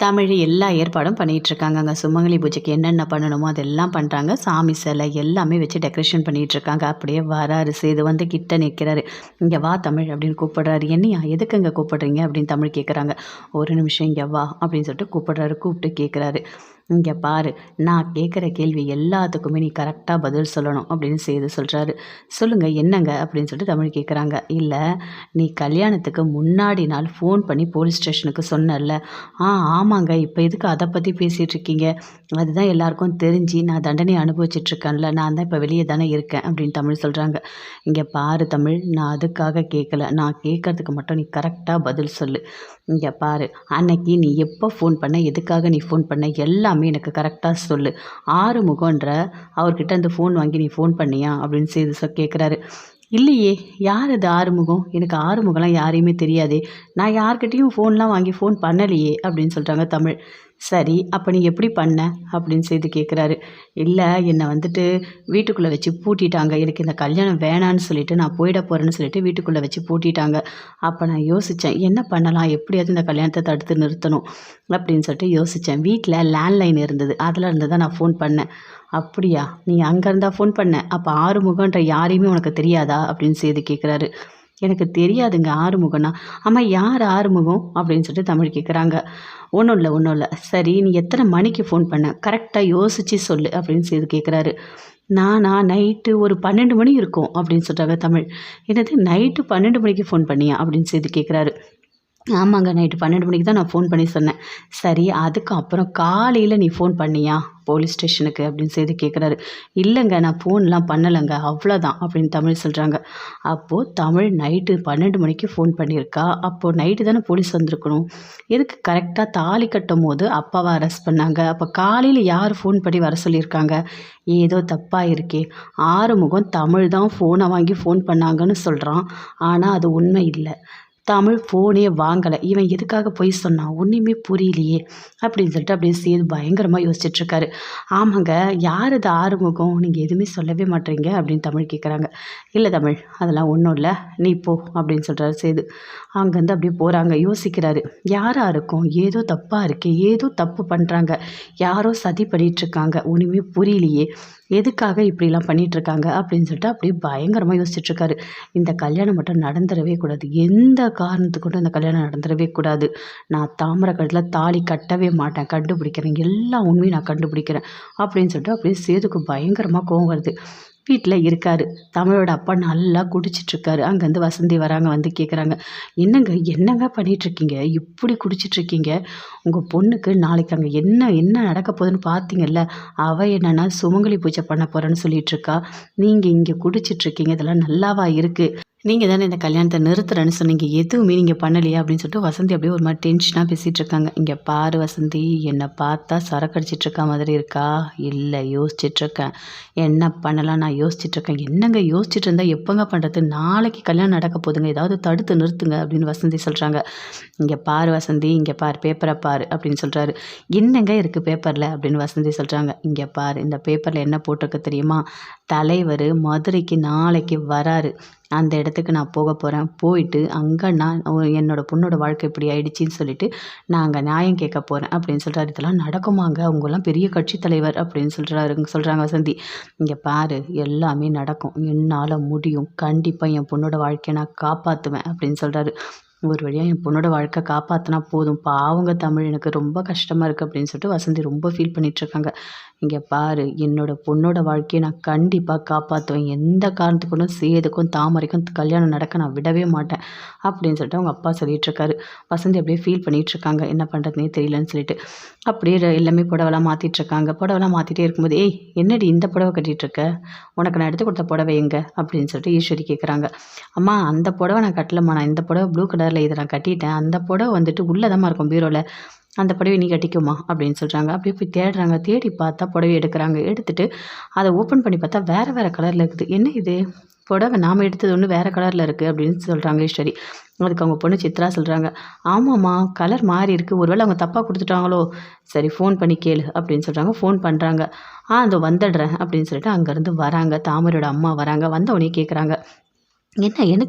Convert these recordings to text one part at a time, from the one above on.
தமிழ் எல்லா ஏற்பாடும் பண்ணிகிட்ருக்காங்க. அங்கே சுமங்கலி பூஜைக்கு என்னென்ன பண்ணணுமோ அதெல்லாம் பண்ணுறாங்க. சாமி சிலை எல்லாமே வச்சு டெக்கரேஷன் பண்ணிகிட்ருக்காங்க. அப்படியே வராரு, சேது வந்து கிட்ட நிற்கிறாரு. இங்கே வா தமிழ் அப்படின்னு கூப்பிடுறாரு. என்னையா எதுக்கு இங்கே கூப்பிடுறீங்க அப்படின்னு தமிழ் கேட்குறாங்க. ஒரு நிமிஷம் இங்கே வா அப்படின்னு சொல்லிட்டு கூப்பிடுறாரு. கூப்பிட்டு கேட்குறாரு, இங்கே பாரு, நான் கேட்குற கேள்வி எல்லாத்துக்குமே நீ கரெக்டாக பதில் சொல்லணும் அப்படின்னு சேது சொல்கிறாரு. சொல்லுங்கள் என்னங்க அப்படின்னு சொல்லிட்டு தமிழ் கேட்குறாங்க. இல்லை, நீ கல்யாணத்துக்கு முன்னாடி நாள் ஃபோன் பண்ணி போலீஸ் ஸ்டேஷனுக்கு சொன்னல. ஆமாங்க, இப்போ எதுக்கு அதை பற்றி பேசிகிட்டு இருக்கீங்க? அதுதான் எல்லாருக்கும் தெரிஞ்சு நான் தண்டனை அனுபவிச்சிட்ருக்கேன்ல, நான் தான் இப்போ வெளியே தானே இருக்கேன் அப்படின்னு தமிழ் சொல்கிறாங்க. இங்கே பாரு தமிழ், நான் அதுக்காக கேட்கல, நான் கேட்கறதுக்கு மட்டும் நீ கரெக்டாக பதில் சொல்லு. இங்கே பாரு, அன்னைக்கு நீ எப்போ ஃபோன் பண்ண, எதுக்காக நீ ஃபோன் பண்ண, எல்லாமே எனக்கு கரெக்டாக சொல்லு. ஆறுமுகன்ற அவர்கிட்ட அந்த ஃபோன் வாங்கி நீ ஃபோன் பண்ணியா அப்படின்னு சேது கேட்குறாரு. இல்லையே, யார் அது ஆறுமுகம்? எனக்கு ஆறுமுகம்லாம் யாரையுமே தெரியாதே, நான் யார்கிட்டேயும் ஃபோன்லாம் வாங்கி ஃபோன் பண்ணலையே அப்படின்னு சொல்கிறாங்க தமிழ். சரி, அப்போ நீ எப்படி பண்ண அப்படின்னு சேது கேட்குறாரு. இல்லை, என்னை வந்துட்டு வீட்டுக்குள்ளே வச்சு பூட்டிட்டாங்க. எனக்கு இந்த கல்யாணம் வேணான்னு சொல்லிட்டு நான் போயிட போகிறேன்னு சொல்லிட்டு வீட்டுக்குள்ளே வச்சு பூட்டிட்டாங்க. அப்போ நான் யோசித்தேன், என்ன பண்ணலாம், எப்படியாவது இந்த கல்யாணத்தை தடுத்து நிறுத்தணும் அப்படின்னு சொல்லிட்டு யோசித்தேன். வீட்டில் லேண்ட்லைன் இருந்தது, அதில் இருந்து தான் நான் ஃபோன் பண்ணேன். அப்படியா, நீ அங்கே இருந்தால் ஃபோன் பண்ண, அப்போ ஆறுமுகன்ற யாரையுமே உனக்கு தெரியாதா அப்படின்னு சேது கேட்குறாரு. எனக்கு தெரியாதுங்க ஆறுமுகம்னா. ஆமாம், யார் ஆறுமுகம் அப்படின்னு சொல்லிட்டு தமிழ் கேட்குறாங்க. ஒன்றும் இல்லை. சரி, நீ எத்தனை மணிக்கு ஃபோன் பண்ண, கரெக்டாக யோசித்து சொல்லு அப்படின்னு சேது கேட்குறாரு. நானா நைட்டு ஒரு 12 மணி இருக்கும் அப்படின்னு சொல்கிறாங்க தமிழ். என்னது, நைட்டு 12 மணிக்கு ஃபோன் பண்ணியா அப்படின்னு சேது கேட்குறாரு. ஆமாங்க, நைட்டு 12 மணிக்கு தான் நான் ஃபோன் பண்ணி சொன்னேன். சரி, அதுக்கப்புறம் காலையில் நீ ஃபோன் பண்ணியா போலீஸ் ஸ்டேஷனுக்கு அப்படின்னு சேது கேட்குறாரு. இல்லைங்க, நான் ஃபோன்லாம் பண்ணலைங்க, அவ்வளோதான் அப்படின்னு தமிழ் சொல்கிறாங்க. அப்போது தமிழ் நைட்டு 12 மணிக்கு ஃபோன் பண்ணியிருக்கா. அப்போது நைட்டு தானே போலீஸ் வந்திருக்கணும். எதுக்கு கரெக்டாக தாலி கட்டும் போது அப்பாவை அரெஸ்ட் பண்ணாங்க? அப்போ காலையில் யார் ஃபோன் பண்ணி வர சொல்லியிருக்காங்க? ஏதோ தப்பாக இருக்கே. ஆறுமுகம் தமிழ் தான் ஃபோனை வாங்கி ஃபோன் பண்ணாங்கன்னு சொல்கிறான், ஆனால் அது உண்மை இல்லை. தமிழ் ஃபோனே வாங்கலை, இவன் எதுக்காக பொய் சொன்னான், ஒன்றுமே புரியலையே அப்படின்னு சொல்லிட்டு அப்படியே சேது பயங்கரமாக யோசிச்சுட்ருக்காரு. ஆமாங்க, யார் அது ஆறுமுகம், நீங்கள் எதுவுமே சொல்லவே மாட்டேறீங்க அப்படின்னு தமிழ் கேட்குறாங்க. இல்லை தமிழ், அதெல்லாம் ஒன்றும் இல்லை, நீ போ அப்படின்னு சொல்கிறாரு சேது. அங்கேருந்து அப்படியே போகிறாங்க. யோசிக்கிறாரு, யாராக இருக்கும், ஏதோ தப்பாக இருக்கு, ஏதோ தப்பு பண்ணுறாங்க, யாரோ சதி பண்ணிகிட்ருக்காங்க, ஒன்றுமே புரியலையே, எதுக்காக இப்படிலாம் பண்ணிகிட்ருக்காங்க அப்படின்னு சொல்லிட்டு அப்படியே பயங்கரமாக யோசிச்சுட்ருக்காரு. இந்த கல்யாணம் மட்டும் நடந்துடவே கூடாது, எந்த காரணத்துக்கு கொண்டு அந்த கல்யாணம் நடந்துடவே கூடாது. நான் தாமரை கழுத்தில் தாலி கட்டவே மாட்டேன், கண்டுபிடிக்கிறேன், எல்லா உண்மையும் நான் கண்டுபிடிக்கிறேன் அப்படின்னு சொல்லிட்டு அப்படியே சேதுக்கு பயங்கரமாக கோவம் வருது. வீட்டில் இருக்காரு. தமிழோட அப்பா நல்லா குடிச்சிட்ருக்காரு. அங்கேருந்து வசந்தி வராங்க, வந்து கேட்குறாங்க, என்னங்க பண்ணிகிட்ருக்கீங்க, இப்படி குடிச்சிட்ருக்கீங்க? உங்கள் பொண்ணுக்கு நாளைக்கு அங்கே என்ன நடக்க போகுதுன்னு பார்த்தீங்கல்ல, அவள் என்னென்னா சுமங்கலி பூஜை பண்ண போகிறேன்னு சொல்லிகிட்ருக்கா, நீங்கள் இங்கே குடிச்சிட்ருக்கீங்க, இதெல்லாம் நல்லாவா இருக்குது? நீங்கள் தானே இந்த கல்யாணத்தை நிறுத்துறேன்னு சொன்னீங்க, எதுவுமே நீங்கள் பண்ணலையா அப்படின்னு சொல்லிட்டு வசந்தி அப்படியே ஒரு மாதிரி டென்ஷனாக பேசிகிட்டு இருக்காங்க. இங்கே பாரு வசந்தி, என்னை பார்த்தா சரக்கு அடிச்சிட்ருக்க மாதிரி இருக்கா? இல்லை, யோசிச்சிட்ருக்கேன், என்ன பண்ணலாம் நான் யோசிச்சிட்ருக்கேன். என்னங்க யோசிச்சுட்டு இருந்தால் எப்போங்க பண்ணுறது, நாளைக்கு கல்யாணம் நடக்க போதுங்க, ஏதாவது தடுத்து நிறுத்துங்க அப்படின்னு வசந்தி சொல்கிறாங்க. இங்கே பாரு வசந்தி, இங்கே பாரு, பேப்பரை பாரு அப்படின்னு சொல்கிறாரு. என்னங்க இருக்குது பேப்பரில் அப்படின்னு வசந்தி சொல்கிறாங்க. இங்கே பாரு, இந்த பேப்பரில் என்ன போட்டிருக்கு தெரியுமா, தலைவர் மதுரைக்கு நாளைக்கு வராரு, அந்த இடத்துக்கு நான் போக போகிறேன், போயிட்டு அங்கே நான் என்னோடய பொண்ணோட வாழ்க்கை இப்படி ஆயிடுச்சின்னு சொல்லிட்டு நான் அங்கே நியாயம் கேட்க போகிறேன் அப்படின்னு சொல்கிறாரு. இதெல்லாம் நடக்குமாங்க, அவங்கெல்லாம் பெரிய கட்சி தலைவர் அப்படின்னு சொல்கிறாங்க வசந்தி. இங்கே பாரு, எல்லாமே நடக்கும், என்னால் முடியும், கண்டிப்பாக என் பொண்ணோட வாழ்க்கையை நான் காப்பாற்றுவேன் அப்படின்னு சொல்கிறாரு. ஒரு வழியாக என் பொண்ணோட வாழ்க்கை காப்பாற்றினா போதும், பாவங்க தமிழ், எனக்கு ரொம்ப கஷ்டமாக இருக்குது அப்படின்னு சொல்லிட்டு வசந்தி ரொம்ப ஃபீல் பண்ணிகிட்ருக்காங்க. இங்கே பாரு, என்னோடய பொண்ணோட வாழ்க்கையை நான் கண்டிப்பாக காப்பாற்றுவேன், எந்த காரணத்துக்கும் சேதுக்கும் தாமரைக்கும் கல்யாணம் நடக்க நான் விடவே மாட்டேன் அப்படின்னு சொல்லிட்டு அவங்க அப்பா சொல்லிகிட்ருக்காரு. வசந்தி அப்படியே ஃபீல் பண்ணிகிட்ருக்காங்க, என்ன பண்ணுறதுனே தெரியலன்னு சொல்லிட்டு. அப்படியே எல்லாமே புடவெல்லாம் மாற்றிட்டுருக்காங்க. புடவெல்லாம் மாற்றிட்டே இருக்கும்போது, ஏய் என்னடி இந்த புடவை கட்டிகிட்ருக்க, உனக்கு நான் எடுத்து கொடுத்த புடவை எங்கே அப்படின்னு சொல்லிட்டு ஈஸ்வரி கேட்குறாங்க. அம்மா, அந்த புடவை நான் கட்டலம்மா, நான் இந்த புடவை ப்ளூ கலரில் இதை நான் கட்டிட்டேன், அந்த புடவை வந்துட்டு உள்ளதமாக இருக்கும் பீரோவில், அந்த புடவை நீ கட்டிக்குமா அப்படின்னு சொல்கிறாங்க. அப்படியே போய் தேடுறாங்க. தேடி பார்த்தா புடவை எடுக்கிறாங்க. எடுத்துகிட்டு அதை ஓப்பன் பண்ணி பார்த்தா வேறு கலரில் இருக்குது. என்ன இது, புடவை நாம் எடுத்தது ஒன்று வேறு கலரில் இருக்குது அப்படின்னு சொல்கிறாங்க ஈஸ்வரி. அதுக்கு அவங்க பொண்ணு சித்ரா சொல்கிறாங்க, ஆமாம்மா, கலர் மாறி இருக்குது, ஒருவேளை அவங்க தப்பாக கொடுத்துட்டாங்களோ, சரி ஃபோன் பண்ணி கேளு அப்படின்னு சொல்கிறாங்க. ஃபோன் பண்ணுறாங்க. அதோ வந்துடுறேன் அப்படின்னு சொல்லிட்டு அங்கேருந்து வராங்க. தாமரையோட அம்மா வராங்க. வந்தவொடனே கேட்குறாங்க,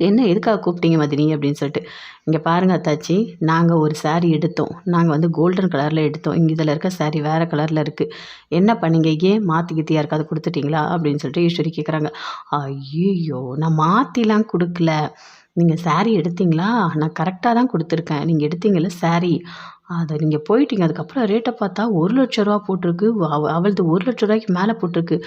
என்ன எதுக்காக கூப்பிட்டீங்க மதினி அப்படின்னு சொல்லிட்டு. இங்கே பாருங்க அத்தாச்சி, நாங்கள் ஒரு சாரீ எடுத்தோம். நாங்கள் வந்து கோல்டன் கலரில் எடுத்தோம். இதில் இருக்க சாரீ வேறு கலரில் இருக்குது. என்ன பண்ணீங்க? ஏன் மாற்றி கீத்தி யாருக்காவது கொடுத்துட்டீங்களா அப்படின்னு சொல்லிட்டு ஈஸ்வரி கேட்குறாங்க. ஐயோ, நான் மாற்றிலாம் கொடுக்கல. நீங்கள் சாரீ எடுத்தீங்களா? நான் கரெக்டாக தான் கொடுத்துருக்கேன். நீங்கள் எடுத்தீங்கல்ல சாரீ, அதை நீங்கள் போயிட்டீங்க. அதுக்கப்புறம் ரேட்டை பார்த்தா ரூ. 1,00,000 போட்டிருக்கு. அவளது ரூ. 1,00,000க்கு மேலே போட்டிருக்கு.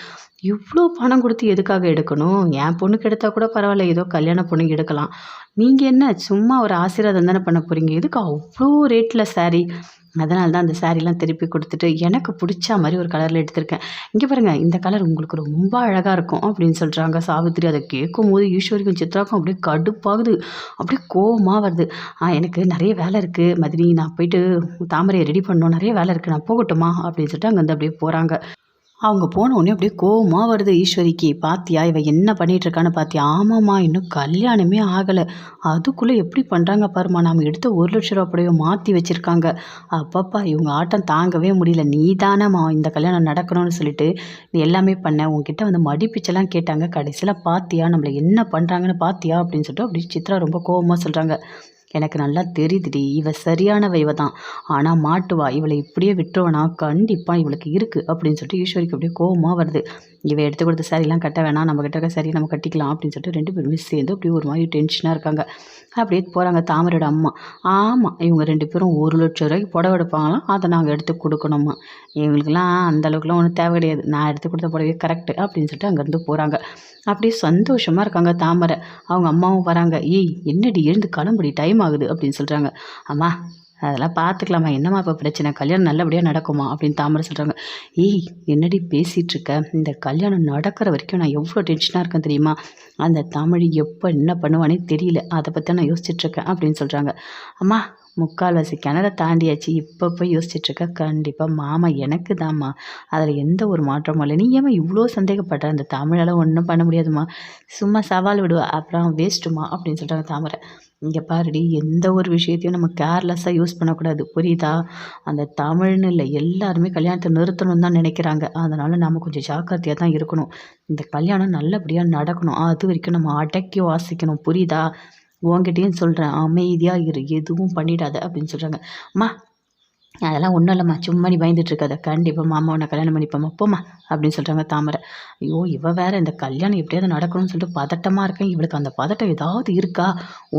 இவ்வளோ பணம் கொடுத்து எதுக்காக எடுக்கணும்? என் பொண்ணுக்கு எடுத்தால் கூட பரவாயில்ல, ஏதோ கல்யாண பொண்ணுக்கு எடுக்கலாம். நீங்கள் என்ன சும்மா ஒரு ஆசீர்வாதம் தானே பண்ண போகிறீங்க, எதுக்கு அவ்வளோ ரேட்டில் சாரீ? அதனால தான் அந்த சாரீலாம் திருப்பி கொடுத்துட்டு எனக்கு பிடிச்ச மாதிரி ஒரு கலரில் எடுத்திருக்கேன். இங்கே பாருங்கள், இந்த கலர் உங்களுக்கு ரொம்ப அழகாக இருக்கும் அப்படின்னு சொல்கிறாங்க சாவித்திரி. அதை கேட்கும்போது ஈஸ்வரிக்கும் சித்ராக்கும் அப்படியே கடுப்பாகுது. அப்படியே கோவமாக வருது. எனக்கு நிறைய வேலை இருக்குது மதினி, நான் போயிட்டு தாமரையை ரெடி பண்ணணும், நிறைய வேலை இருக்குது, நான் போகட்டுமா அப்படின்னு சொல்லிட்டு அங்கேருந்து அப்படியே போகிறாங்க. அவங்க போன உடனே அப்படியே கோவமாக வருது ஈஸ்வரிக்கு. பாத்தியா இவ என்ன பண்ணிகிட்ருக்கான்னு பாத்தியா? ஆமாம்மா, இன்னும் கல்யாணமே ஆகலை, அதுக்குள்ளே எப்படி பண்ணுறாங்க பாருமா. நாம் எடுத்த ரூ. 1,00,000 புடவைய மாற்றி வச்சுருக்காங்க. அப்பப்பா, இவங்க ஆட்டம் தாங்கவே முடியல. நீ தானேம்மா இந்த கல்யாணம் நடக்கணும்னு சொல்லிட்டு நீ எல்லாமே பண்ண. உங்ககிட்ட வந்து மடிப்பிச்செல்லாம் கேட்டாங்க, கடைசியில் பாத்தியா நம்மளை என்ன பண்ணுறாங்கன்னு பாத்தியா அப்படின்னு சொல்லிட்டு அப்படி சித்ரா ரொம்ப கோவமாக சொல்கிறாங்க. எனக்கு நல்லா தெரியுதுடி, இவ சரியானவ இவ தான், ஆனால் மாட்டுவா. இவளை இப்படியே விட்டுருவனா கண்டிப்பாக இவளுக்கு இருக்குது அப்படின்னு சொல்லிட்டு ஈஸ்வரிக்கு அப்படியே கோவமாக வருது. இவ எடுத்து கொடுத்த சாரிலாம் கட்ட வேணாம், நம்ம கிட்ட இருக்க சரி நம்ம கட்டிக்கலாம் அப்படின்னு சொல்லிட்டு 2 பேருமே சேர்ந்து அப்படியே ஒரு மாதிரி டென்ஷனாக இருக்காங்க. அப்படியே போகிறாங்க தாமரையோட அம்மா. ஆமாம், இவங்க 2 பேரும் ரூ. 1,00,000 புடவை எடுப்பாங்களாம், அதை நாங்கள் எடுத்து கொடுக்கணுமா. இவங்களுக்குலாம் அந்தளவுக்குலாம் ஒன்றும் தேவை கிடையாது, நான் எடுத்து கொடுத்த புடவையே கரெக்டு அப்படின்னு சொல்லிட்டு அங்கேருந்து போகிறாங்க. அப்படியே சந்தோஷமாக இருக்காங்க தாமரை. அவங்க அம்மாவும் வராங்க. ஏய் என்னடி, எழுந்து கிளம்புடி, டைம் ஆகுது அப்படின்னு சொல்கிறாங்க. அம்மா அதெல்லாம் பார்த்துக்கலாமா, என்னம்மா இப்போ பிரச்சனை, கல்யாணம் நல்லபடியாக நடக்குமா அப்படின்னு தாமரை சொல்கிறாங்க. ஏய் என்னடி பேசிகிட்ருக்க, இந்த கல்யாணம் நடக்கிற வரைக்கும் நான் எவ்வளோ டென்ஷனாக இருக்கேன் தெரியுமா. அந்த தமிழ் எப்போ என்ன பண்ணுவானே தெரியல, அதை பற்றி நான் யோசிச்சுட்ருக்கேன் அப்படின்னு சொல்கிறாங்க. அம்மா முக்கால்வாசி கிணற தாண்டியாச்சு, இப்போ போய் யோசிச்சுட்ருக்க. கண்டிப்பாக மாமா எனக்கு தான்மா, அதில் எந்த ஒரு மாற்றமும் இல்லை. நீ ஏமா இவ்வளோ சந்தேகப்படுற, அந்த தமிழால் ஒன்றும் பண்ண முடியாதுமா, சும்மா சவால் விடுவா, அப்புறம் வேஸ்ட்டுமா அப்படின்னு சொல்கிறாங்க தாமரை. இங்கே பாருடி, எந்த ஒரு விஷயத்தையும் நம்ம கேர்லெஸ்ஸாக யூஸ் பண்ணக்கூடாது, புரியுதா. அந்த தமிழ்னு இல்லை, எல்லாருமே கல்யாணத்தை நிறுத்தணும்னு தான் நினைக்கிறாங்க. அதனால் நம்ம கொஞ்சம் ஜாக்கிரதையாக தான் இருக்கணும். இந்த கல்யாணம் நல்லபடியாக நடக்கணும், அது வரைக்கும் நம்ம அடக்கி வாசிக்கணும், புரியுதா. உன்கிட்டயும் சொல்கிறேன், அமைதியாக இரு, எதுவும் பண்ணிடாத அப்படின்னு சொல்கிறாங்க. அம்மா அதெல்லாம் ஒன்றும் இல்லைம்மா, சும்மா நீ பயந்துட்டு இருக்காத, கண்டிப்பாக மாமா உன்னை கல்யாணம் பண்ணிப்போம்மா, போம்மா அப்படின்னு சொல்கிறாங்க தாமரை. ஐயோ, இவ வேற இந்த கல்யாணம் எப்படியாவது நடக்கணும்னு சொல்லிட்டு பதட்டமாக இருக்கேன். இவளுக்கு அந்த பதட்டம் ஏதாவது இருக்கா?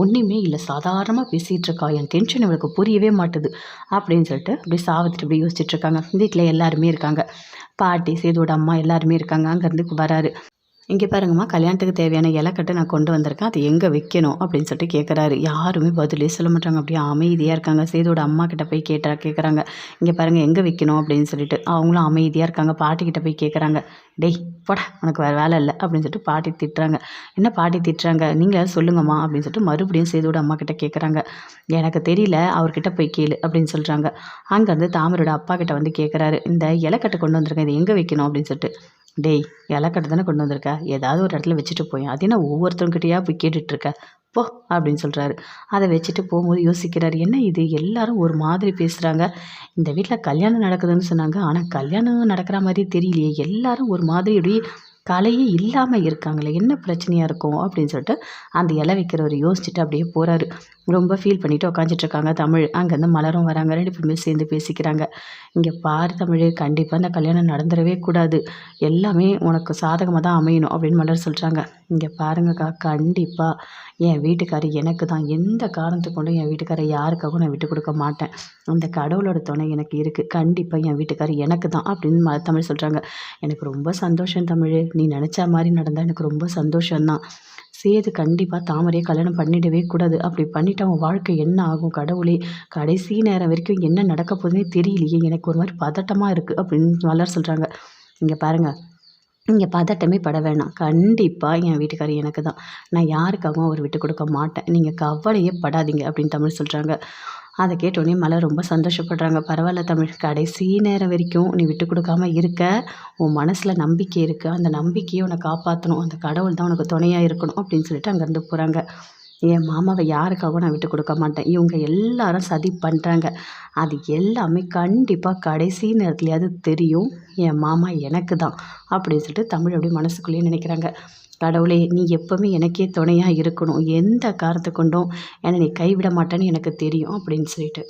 ஒன்றுமே இல்லை, சாதாரணமாக பேசிகிட்டு இருக்கா. என் டென்ஷன் இவளுக்கு புரியவே மாட்டுது அப்படின்னு சொல்லிட்டு அப்படியே சாவித்திரி இப்படி யோசிச்சுட்டு இருக்காங்க. வீட்டில் எல்லாருமே இருக்காங்க, பாட்டி சேதுவோட அம்மா எல்லாருமே இருக்காங்க. அங்கேருந்து வராரு. இங்கே பாருங்கம்மா, கல்யாணத்துக்கு தேவையான இலக்கட்டை நான் கொண்டு வந்திருக்கேன், அது எங்கே வைக்கணும் அப்படின்னு சொல்லிட்டு கேட்குறாரு. யாருமே பதிலே சொல்ல மாட்டாங்க, அப்படியே அமைதியாக இருக்காங்க. சேதுவோட அம்மா கிட்ட போய் கேட்குறாங்க, இங்கே பாருங்கள் எங்கே வைக்கணும் அப்படின்னு சொல்லிட்டு. அவங்களும் அமைதியாக இருக்காங்க. பாட்டிக்கிட்ட போய் கேட்குறாங்க, டேய் போடா, உனக்கு வேறு வேலை இல்லை அப்படின்னு சொல்லிட்டு பாட்டி திட்டுறாங்க. என்ன பாட்டி திட்டுறாங்க, நீங்கள் சொல்லுங்கம்மா அப்படின்னு சொல்லிட்டு மறுபடியும் சேதுவோட அம்மா கிட்ட கேட்குறாங்க. எனக்கு தெரியல, அவர்கிட்ட போய் கேளு அப்படின்னு சொல்கிறாங்க. அங்கேருந்து தாமரோட அப்பா கிட்ட வந்து கேட்குறாரு, இந்த இலக்கட்டை கொண்டு வந்திருக்கேன், இது எங்கே வைக்கணும் அப்படின்னு சொல்லிட்டு. டேய் இலக்கட்டை தானே கொண்டு வந்திருக்க, ஏதாவது ஒரு இடத்துல வச்சுட்டு போய், அது என்ன ஒவ்வொருத்தவங்கிட்டையா போய் கேட்டுட்ருக்க, போ அப்படின்னு சொல்கிறாரு. அதை வச்சுட்டு போகும்போது யோசிக்கிறாரு, என்ன இது எல்லாரும் ஒரு மாதிரி பேசுகிறாங்க. இந்த வீட்டில் கல்யாணம் நடக்குதுன்னு சொன்னாங்க, ஆனால் கல்யாணம் நடக்கிற மாதிரி தெரியலையே, எல்லாரும் ஒரு மாதிரி இப்படி கலையே இல்லாமல் இருக்காங்களே, என்ன பிரச்சனையாக இருக்கும் அப்படின்னு சொல்லிட்டு அந்த இலை வைக்கிறவர் யோசிச்சுட்டு அப்படியே போகிறாரு. ரொம்ப ஃபீல் பண்ணிவிட்டு உட்காந்துட்ருக்காங்க தமிழ். அங்கேருந்து மலரும் வராங்க, 2 பேருமே சேர்ந்து பேசிக்கிறாங்க. இங்கே பாரு தமிழ், கண்டிப்பாக இந்த கல்யாணம் நடந்துடவே கூடாது, எல்லாமே உனக்கு சாதகமாக தான் அமையணும் அப்படின்னு மலர் சொல்கிறாங்க. இங்கே பாருங்கக்கா, கண்டிப்பாக என் வீட்டுக்காரி எனக்கு தான், எந்த காரணத்துக்கு கொண்டும் என் வீட்டுக்காரை யாருக்காகவும் நான் விட்டு கொடுக்க மாட்டேன், அந்த கடவுளோட துணை எனக்கு இருக்குது, கண்டிப்பாக என் வீட்டுக்காரி எனக்கு தான் அப்படின்னு தமிழ் சொல்கிறாங்க. எனக்கு ரொம்ப சந்தோஷம் தமிழ், நீ நினச்ச மாதிரி நடந்தால் எனக்கு ரொம்ப சந்தோஷம்தான். சேது கண்டிப்பாக தாமரையை கல்யாணம் பண்ணிடவே கூடாது, அப்படி பண்ணிவிட்டு அவன் வாழ்க்கை என்ன ஆகும் கடவுளே, கடைசி நேரம் வரைக்கும் என்ன நடக்க போகுதுன்னே தெரியலையே, எனக்கு ஒரு மாதிரி பதட்டமாக இருக்குது அப்படின்னு மலர் சொல்கிறாங்க. இங்கே பாருங்கள், இங்கே பதட்டமே பட வேணாம், கண்டிப்பாக என் வீட்டுக்காரி எனக்கு தான், நான் யாருக்காகவும் அவர் விட்டு கொடுக்க மாட்டேன், நீங்கள் கவலையே படாதீங்க அப்படின்னு தமிழ் சொல்கிறாங்க. அதை கேட்டோடனே மலர் ரொம்ப சந்தோஷப்படுறாங்க. பரவாயில்ல தமிழ், கடைசி நேரம் வரைக்கும் நீ விட்டு கொடுக்காம இருக்க, உன் மனசில் நம்பிக்கை இருக்குது, அந்த நம்பிக்கையை உன்னை காப்பாற்றணும், அந்த கடவுள் தான் உனக்கு துணையாக இருக்கணும் அப்படின்னு சொல்லிட்டு அங்கேருந்து போகிறாங்க. என் மாமாவை யாருக்காகவும் நான் விட்டு கொடுக்க மாட்டேன், இவங்க எல்லாரும் சதி பண்ணுறாங்க, அது எல்லாமே கண்டிப்பாக கடைசி நேரத்துலையாவது தெரியும், என் மாமா எனக்கு தான் அப்படின்னு சொல்லிட்டு தமிழ் அப்படியே மனசுக்குள்ளேயே நினைக்கிறாங்க. கடவுளே நீ எப்பவுமே எனக்கே துணையா இருக்கணும். எந்த காரணத்த கொண்டும் என்னை நீ கைவிட மாட்டேன்னு எனக்கு தெரியும் அப்படின்னு சொல்லிட்டு.